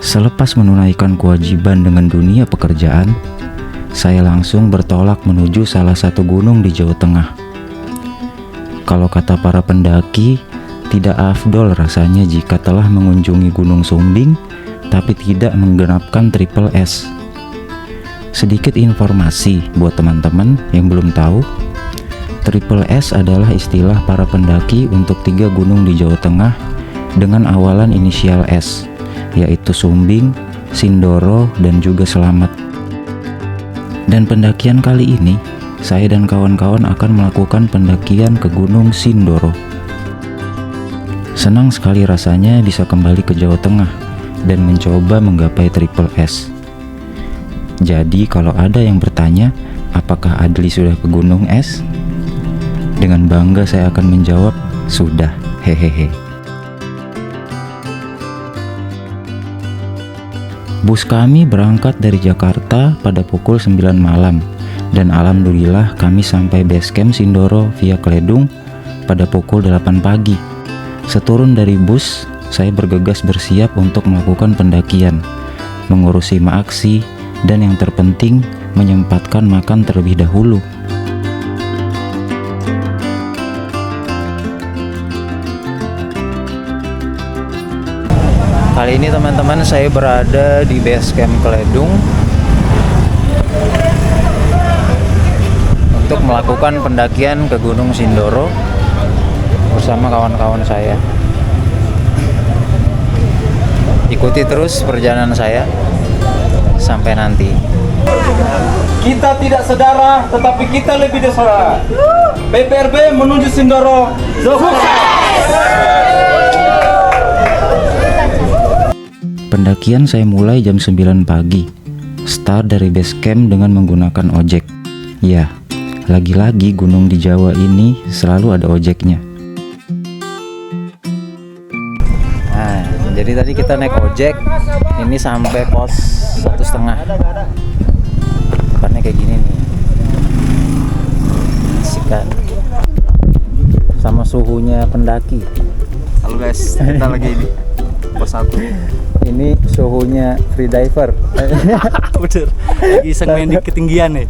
Selepas menunaikan kewajiban dengan dunia pekerjaan, saya langsung bertolak menuju salah satu gunung di Jawa Tengah. Kalau kata para pendaki, tidak afdol rasanya jika telah mengunjungi Gunung Sumbing tapi tidak menggenapkan Triple S. Sedikit informasi buat teman-teman yang belum tahu, Triple S adalah istilah para pendaki untuk 3 gunung di Jawa Tengah dengan awalan inisial S, yaitu Sumbing, Sindoro, dan juga Slamet. Dan pendakian kali ini, saya dan kawan-kawan akan melakukan pendakian ke Gunung Sindoro. Senang sekali rasanya bisa kembali ke Jawa Tengah dan mencoba menggapai Triple S. Jadi kalau ada yang bertanya, apakah Adli sudah ke Gunung Es? Dengan bangga saya akan menjawab, sudah, hehehe. Bus kami berangkat dari Jakarta pada pukul 9 malam dan alhamdulillah kami sampai base camp Sindoro via Kledung pada pukul 8 pagi. Seturun dari bus, saya bergegas bersiap untuk melakukan pendakian, mengurusi maaksi, dan yang terpenting menyempatkan makan terlebih dahulu. Kali ini teman-teman saya berada di base camp Kledung untuk melakukan pendakian ke Gunung Sindoro bersama kawan-kawan saya. Ikuti terus perjalanan saya sampai nanti. Kita tidak saudara, tetapi kita lebih dari saudara. PPRB menuju Sindoro. Pendakian saya mulai jam 9 pagi. Start dari base camp dengan menggunakan ojek. Ya, lagi-lagi gunung di Jawa ini selalu ada ojeknya. Nah, jadi tadi kita naik ojek, ini sampai pos 1,5. Depannya kayak gini nih. Asik kan? Sama suhunya pendaki. Halo guys, kita lagi di pos 1. Ini suhunya freediver. Bener, lagi iseng main di ketinggian nih.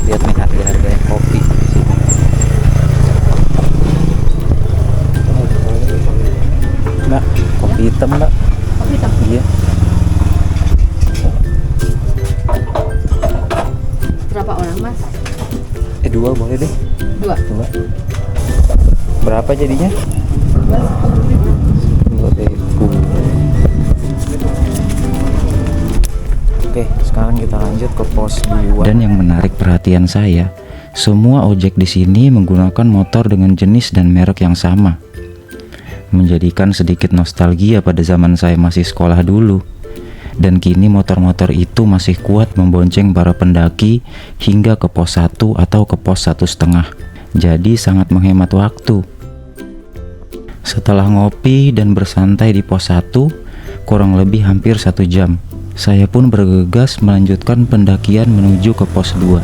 Lihat nih harga kopi. Mbak, kopi hitam mbak. Kopi hitam? Iya. Berapa orang mas? 2 boleh deh. 2? 2. Berapa jadinya? 2.000. Oke, sekarang kita lanjut ke pos 2. Dan yang menarik perhatian saya, semua ojek di sini menggunakan motor dengan jenis dan merek yang sama. Menjadikan sedikit nostalgia pada zaman saya masih sekolah dulu. Dan kini motor-motor itu masih kuat membonceng para pendaki hingga ke pos 1 atau ke pos 1,5. Jadi sangat menghemat waktu. Setelah ngopi dan bersantai di pos 1, kurang lebih hampir 1 jam, saya pun bergegas melanjutkan pendakian menuju ke pos 2.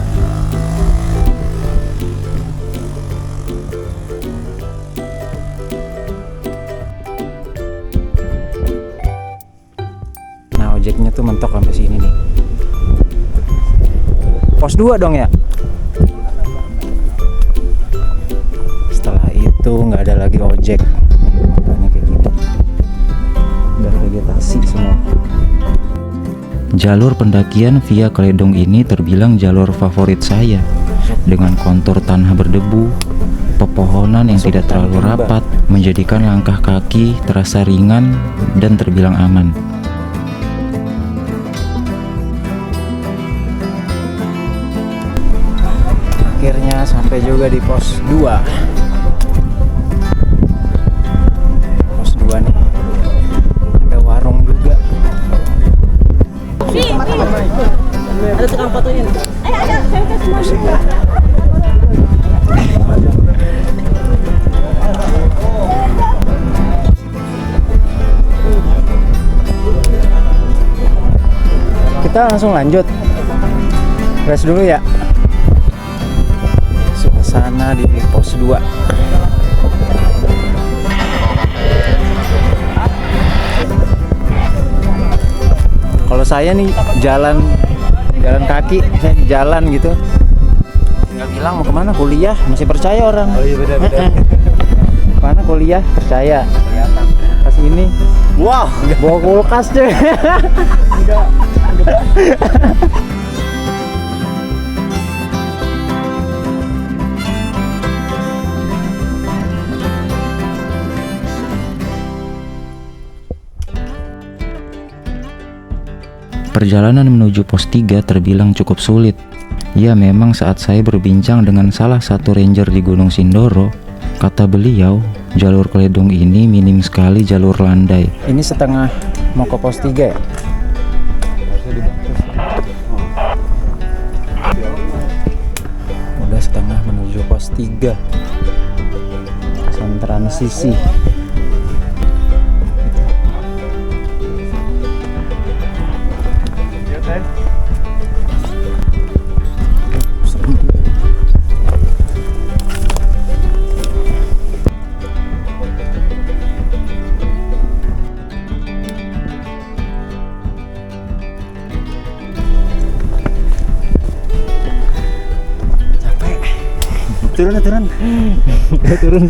Nah, ojeknya tuh mentok sampai sini nih. Pos 2 dong ya? Setelah itu nggak ada lagi ojek. Nih, kayak gini. Udah vegetasi semua. Jalur pendakian via Kledung ini terbilang jalur favorit saya, dengan kontur tanah berdebu, pepohonan yang tidak terlalu rapat, menjadikan langkah kaki terasa ringan dan terbilang aman. Akhirnya sampai juga di pos 2. Pos 2 nih, ada warung juga. Ada tukang fotonya nih. Ada, saya semua. Kita langsung lanjut. Rest dulu ya. Suasana di pos 2. saya nih jalan kaki, saya jalan gitu. Nggak bilang mau kemana kuliah, masih percaya orang. Oh iya benar. Mana kuliah percaya. Pas ini, Wow. bawa kulkas deh. Perjalanan menuju pos 3 terbilang cukup sulit. Ya memang saat saya berbincang dengan salah satu ranger di Gunung Sindoro, kata beliau, jalur Kledong ini minim sekali jalur landai. Ini setengah mau ke pos 3 ya? Udah setengah menuju pos 3. Kesan transisi. Turun.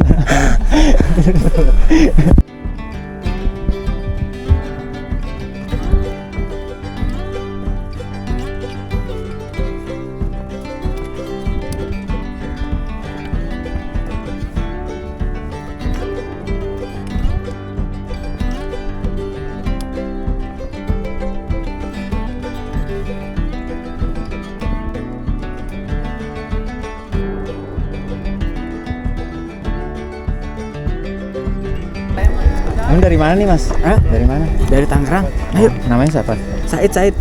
Ini dari mana nih mas? Hah? Dari mana? Dari Tangerang. Ayo, Namanya siapa? Said.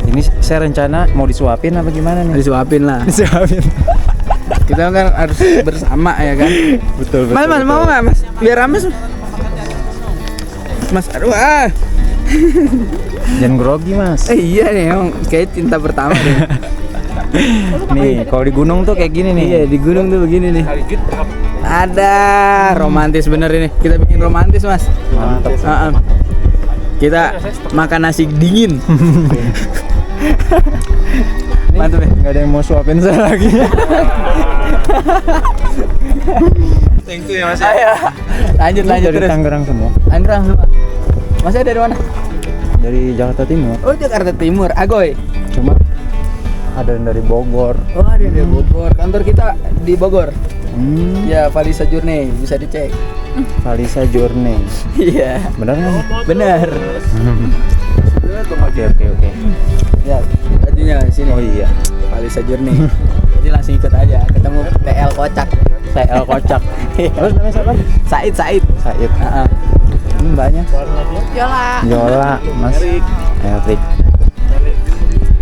Ini saya rencana mau disuapin apa gimana nih? Disuapin lah. Disuapin. Kita kan harus bersama ya kan. Betul. Mas, mau nggak mas? Biar rame Mas, aduh Jangan grogi mas. iya nih, emang kayak cinta pertama deh. Nih kalau di gunung tuh kayak gini nih. Iya, di gunung tuh begini nih. Ada romantis bener ini. Kita bikin romantis mas. Mantap. Kita makan nasi dingin. Mantap ya. Nggak ada yang mau suapin saya lagi. Thank you ya Mas. Ayo. Lanjut Dari terus. Tangerang semua. Tangerang semua. Masnya dari mana? Dari Jakarta Timur. Oh, Jakarta Timur. Agoy. Cuma ada yang dari Bogor. Oh, ada dari Bogor. Kantor kita di Bogor. Hmm. Ya, Valisa Journey bisa dicek. Valisa Journey. Iya, Benar nggak? benar. Oke. Ya, bajunya sini. Oh iya. Valisa Journey. Jadi langsung ikut aja. Ketemu TL Kocak. TL Kocak. Terus namanya siapa? Said. Said. Heeh. Ini mbaknya. Yola. Yola, Mas. Erik.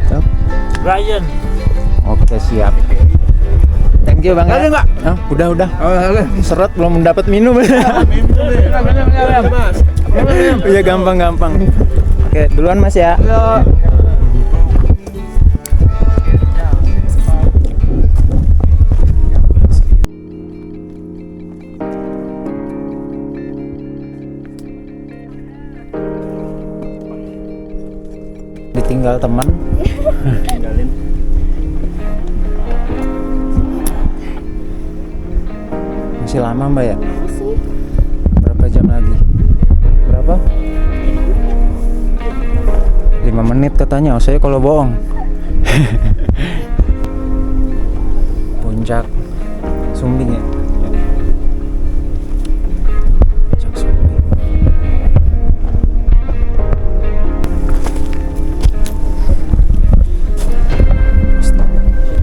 Tuh. Ryan. Oke siap. Thank you bang. Ada nggak? Ah, udah. Oh, oke. Seret belum dapat minum. Mas. Iya gampang. Oke duluan mas ya. Ditinggal teman. Masih lama mbak ya? Masih. Berapa jam lagi? Berapa? 5 menit katanya, saya kalau bohong. Puncak Sumbing ya? Puncak Sumbing.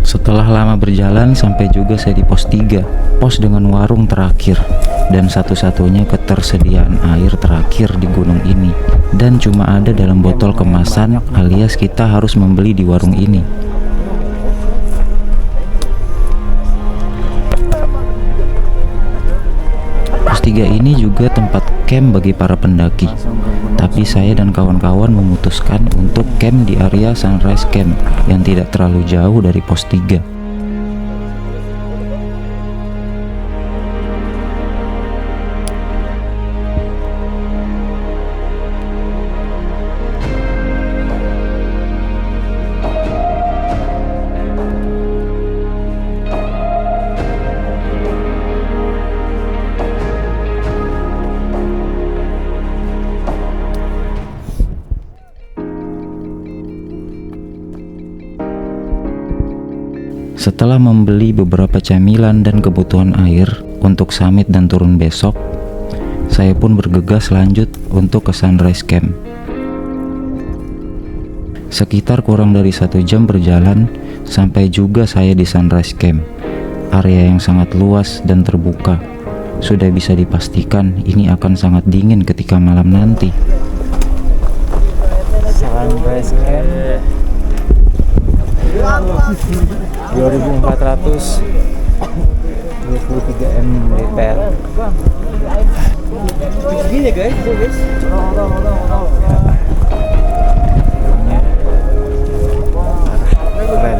Setelah lama berjalan sampai juga saya di pos 3, pos dengan warung terakhir dan satu-satunya ketersediaan air terakhir di gunung ini, dan cuma ada dalam botol kemasan alias kita harus membeli di warung ini. Pos 3 ini juga tempat camp bagi para pendaki, tapi saya dan kawan-kawan memutuskan untuk camp di area Sunrise Camp yang tidak terlalu jauh dari pos 3. Setelah membeli beberapa camilan dan kebutuhan air untuk summit dan turun besok, saya pun bergegas lanjut untuk ke Sunrise Camp. Sekitar kurang dari 1 jam berjalan, sampai juga saya di Sunrise Camp. Area yang sangat luas dan terbuka. Sudah bisa dipastikan ini akan sangat dingin ketika malam nanti. Sunrise Camp 2423 mdpl. Gini guys, guys. Keren.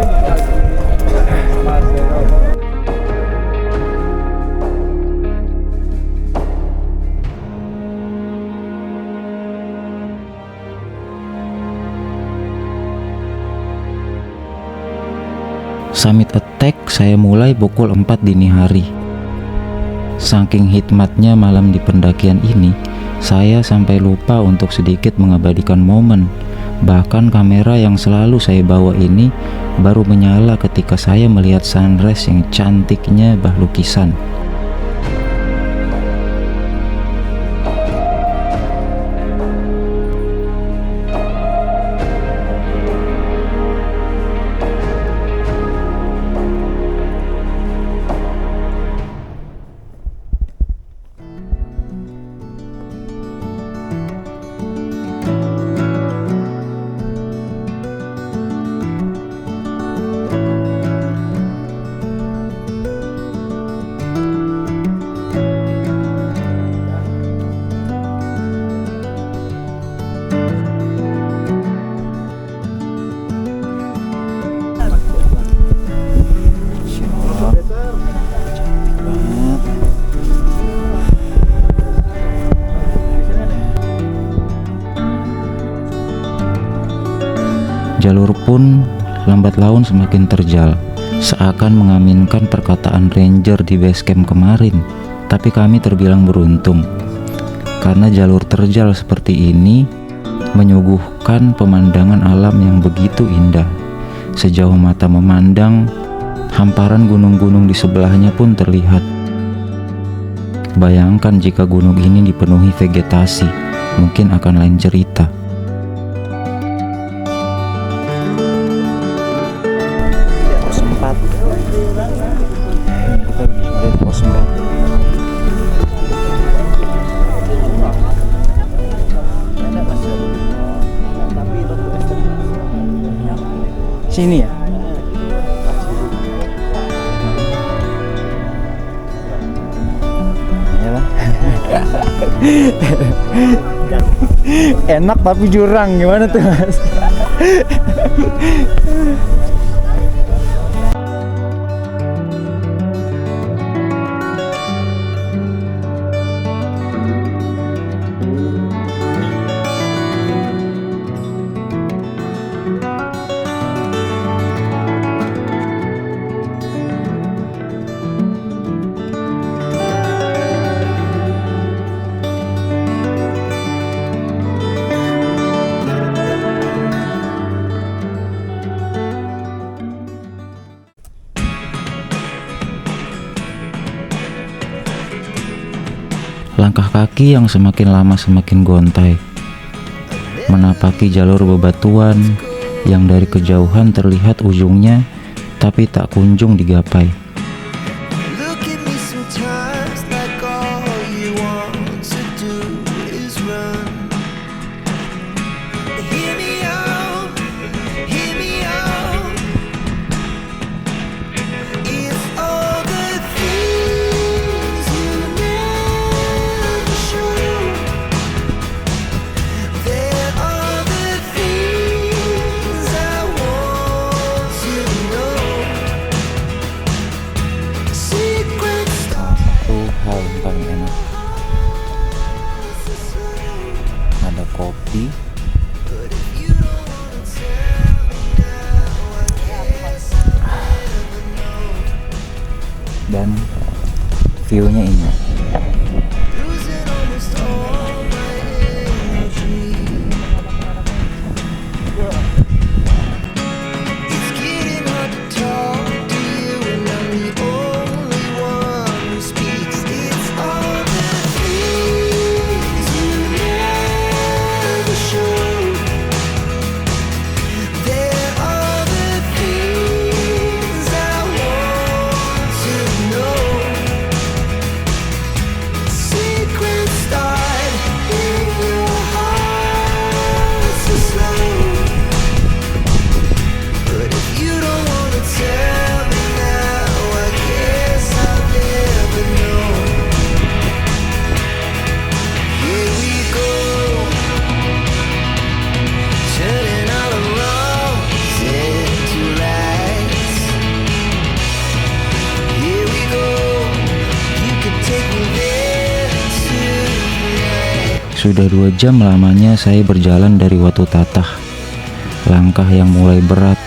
Summit Attack saya mulai pukul 4 dini hari. Saking hikmatnya malam di pendakian ini, saya sampai lupa untuk sedikit mengabadikan momen. Bahkan kamera yang selalu saya bawa ini baru menyala ketika saya melihat sunrise yang cantiknya bah lukisan. Jalur pun lambat laun semakin terjal, seakan mengaminkan perkataan ranger di base camp kemarin. Tapi kami terbilang beruntung, karena jalur terjal seperti ini menyuguhkan pemandangan alam yang begitu indah. Sejauh mata memandang, hamparan gunung-gunung di sebelahnya pun terlihat. Bayangkan jika gunung ini dipenuhi vegetasi, mungkin akan lain cerita. Kita lihat pos 4. Sini ya? Iyalah. Enak tapi jurang, gimana tuh Mas? Langkah kaki yang semakin lama semakin gontai, menapaki jalur bebatuan yang dari kejauhan terlihat ujungnya, tapi tak kunjung digapai. Look at me sometimes like all you want to do is run. Hear me out, hear me out. If all the things you never show, there are the things I want to know. Secret stars. Itu hal yang paling enak. Ada kopi, dan view-nya ini. Losing almost all my energy. It's getting hard to talk to Sudah 2 jam lamanya saya berjalan dari Watu Tatah. Langkah yang mulai berat,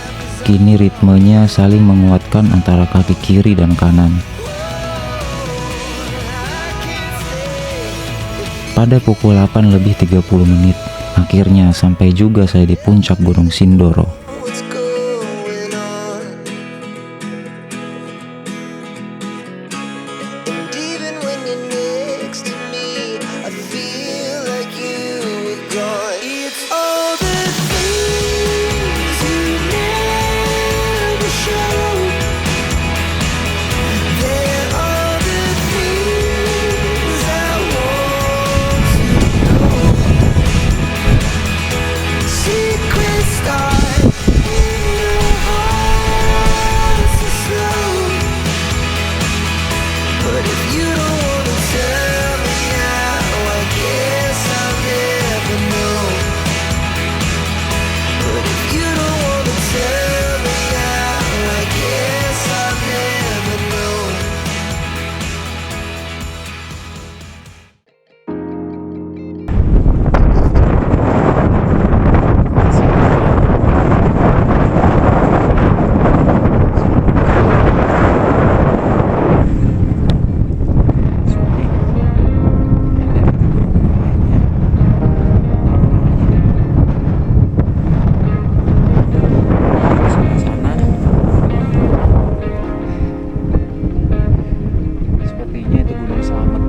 kini ritmenya saling menguatkan antara kaki kiri dan kanan. Pada pukul 8:30, akhirnya sampai juga saya di puncak Gunung Sindoro. what's going on. And even when you're next to me, I feel like you were gone. It's all the things you never show. They're all the things I want to know. Secrets start in your heart so slow. But if you don't wanna tell me now, I guess I'll never know. But if you don't wanna tell me now, I guess I'll never know. Sepertinya itu Gunung Slamet.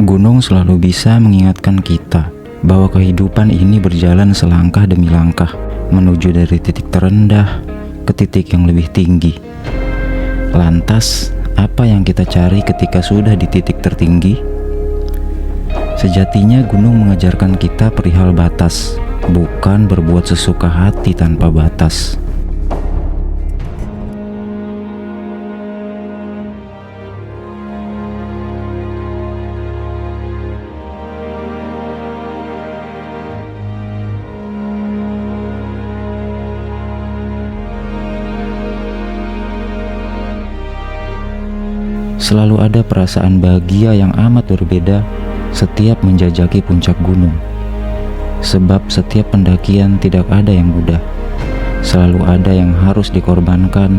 Gunung selalu bisa mengingatkan kita bahwa kehidupan ini berjalan selangkah demi langkah menuju dari titik terendah ke titik yang lebih tinggi. Lantas, apa yang kita cari ketika sudah di titik tertinggi? Sejatinya gunung mengajarkan kita perihal batas, bukan berbuat sesuka hati tanpa batas. Selalu ada perasaan bahagia yang amat berbeda setiap menjajaki puncak gunung. Sebab setiap pendakian tidak ada yang mudah. Selalu ada yang harus dikorbankan,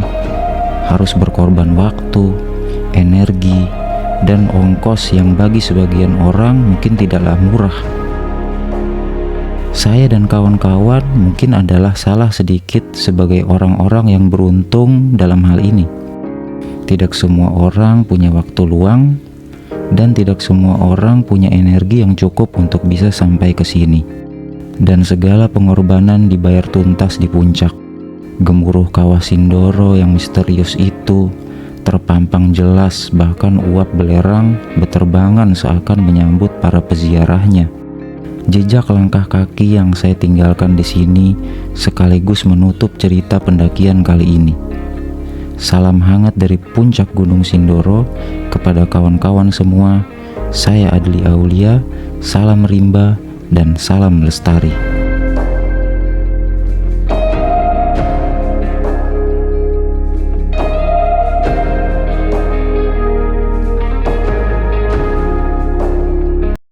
harus berkorban waktu, energi, dan ongkos yang bagi sebagian orang mungkin tidaklah murah. Saya dan kawan-kawan mungkin adalah salah sedikit sebagai orang-orang yang beruntung dalam hal ini. Tidak semua orang punya waktu luang, dan tidak semua orang punya energi yang cukup untuk bisa sampai ke sini. Dan segala pengorbanan dibayar tuntas di puncak. Gemuruh kawah Sindoro yang misterius itu terpampang jelas, bahkan uap belerang beterbangan seakan menyambut para peziarahnya. Jejak langkah kaki yang saya tinggalkan di sini sekaligus menutup cerita pendakian kali ini. Salam hangat dari puncak Gunung Sindoro kepada kawan-kawan semua. Saya Adli Aulia, salam rimba dan salam lestari.